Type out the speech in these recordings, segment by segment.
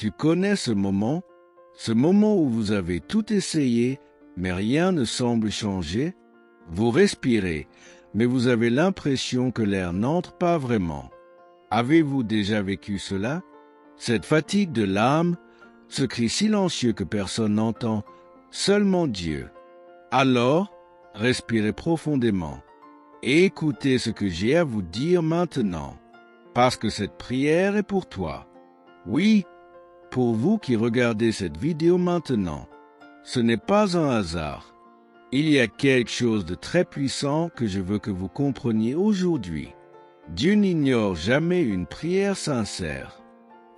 Tu connais ce moment où vous avez tout essayé, mais rien ne semble changer? Vous respirez, mais vous avez l'impression que l'air n'entre pas vraiment. Avez-vous déjà vécu cela? Cette fatigue de l'âme, ce cri silencieux que personne n'entend, seulement Dieu. Alors, respirez profondément et écoutez ce que j'ai à vous dire maintenant, parce que cette prière est pour toi. Oui, pour vous qui regardez cette vidéo maintenant. Ce n'est pas un hasard. Il y a quelque chose de très puissant que je veux que vous compreniez aujourd'hui. Dieu n'ignore jamais une prière sincère,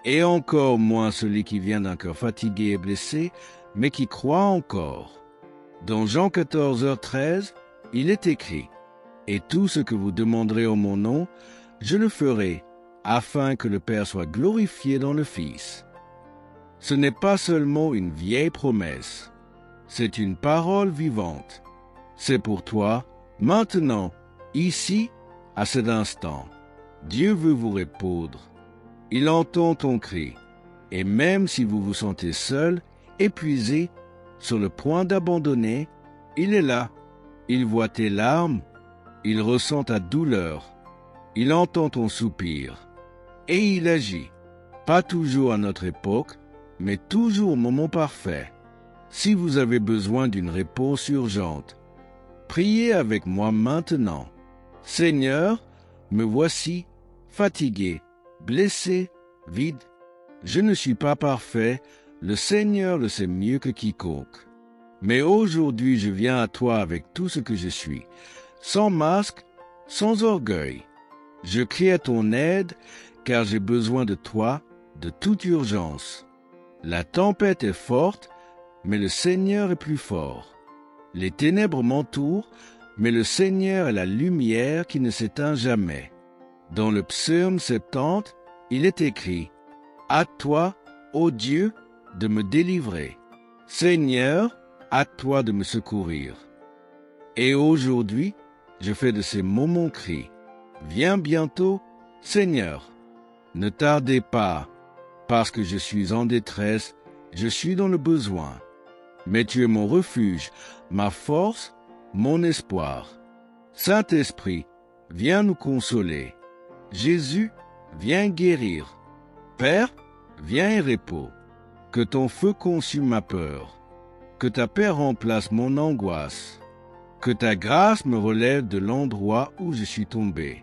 et encore moins celui qui vient d'un cœur fatigué et blessé, mais qui croit encore. Dans Jean 14h13, il est écrit « Et tout ce que vous demanderez en mon nom, je le ferai, afin que le Père soit glorifié dans le Fils. » Ce n'est pas seulement une vieille promesse, c'est une parole vivante. C'est pour toi, maintenant, ici, à cet instant. Dieu veut vous répondre. Il entend ton cri. Et même si vous vous sentez seul, épuisé, sur le point d'abandonner, il est là. Il voit tes larmes. Il ressent ta douleur. Il entend ton soupir. Et il agit. Pas toujours à notre époque, mais toujours au moment parfait. Si vous avez besoin d'une réponse urgente, priez avec moi maintenant. Seigneur, me voici, fatigué, blessé, vide. Je ne suis pas parfait, le Seigneur le sait mieux que quiconque. Mais aujourd'hui je viens à toi avec tout ce que je suis, sans masque, sans orgueil. Je crie à ton aide, car j'ai besoin de toi, de toute urgence. La tempête est forte, mais le Seigneur est plus fort. Les ténèbres m'entourent, mais le Seigneur est la lumière qui ne s'éteint jamais. Dans le psaume 70, il est écrit « À toi, ô Dieu, de me délivrer. Seigneur, à toi de me secourir. » Et aujourd'hui, je fais de ces mots mon cri. Viens bientôt, Seigneur. Ne tardez pas, parce que je suis en détresse, je suis dans le besoin. Mais tu es mon refuge, ma force, mon espoir. Saint-Esprit, viens nous consoler. Jésus, viens guérir. Père, viens et repos. Que ton feu consume ma peur. Que ta paix remplace mon angoisse. Que ta grâce me relève de l'endroit où je suis tombé.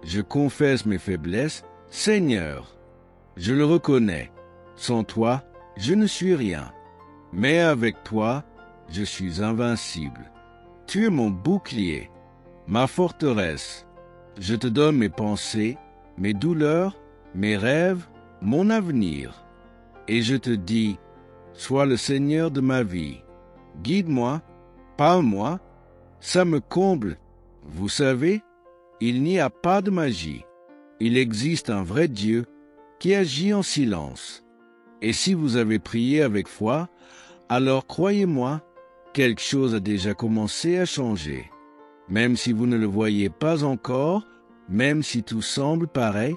Je confesse mes faiblesses, Seigneur. Je le reconnais. Sans toi, je ne suis rien. Mais avec toi, je suis invincible. Tu es mon bouclier, ma forteresse. Je te donne mes pensées, mes douleurs, mes rêves, mon avenir. Et je te dis, sois le Seigneur de ma vie. Guide-moi, parle-moi, ça me comble. Vous savez, il n'y a pas de magie. Il existe un vrai Dieu qui agit en silence. Et si vous avez prié avec foi, alors croyez-moi, quelque chose a déjà commencé à changer. Même si vous ne le voyez pas encore, même si tout semble pareil,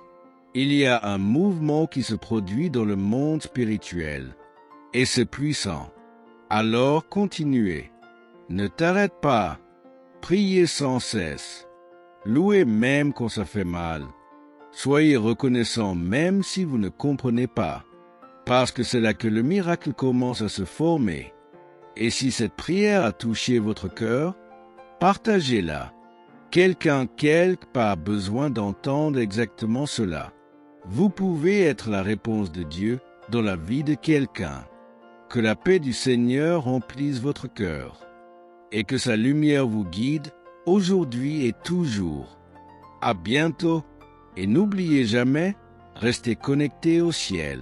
il y a un mouvement qui se produit dans le monde spirituel. Et c'est puissant. Alors continuez. Ne t'arrête pas. Priez sans cesse. Louez même quand ça fait mal. Soyez reconnaissant même si vous ne comprenez pas. Parce que c'est là que le miracle commence à se former. Et si cette prière a touché votre cœur, partagez-la. Quelqu'un quelque part a besoin d'entendre exactement cela. Vous pouvez être la réponse de Dieu dans la vie de quelqu'un. Que la paix du Seigneur remplisse votre cœur. Et que sa lumière vous guide aujourd'hui et toujours. À bientôt. Et n'oubliez jamais, restez connectés au ciel.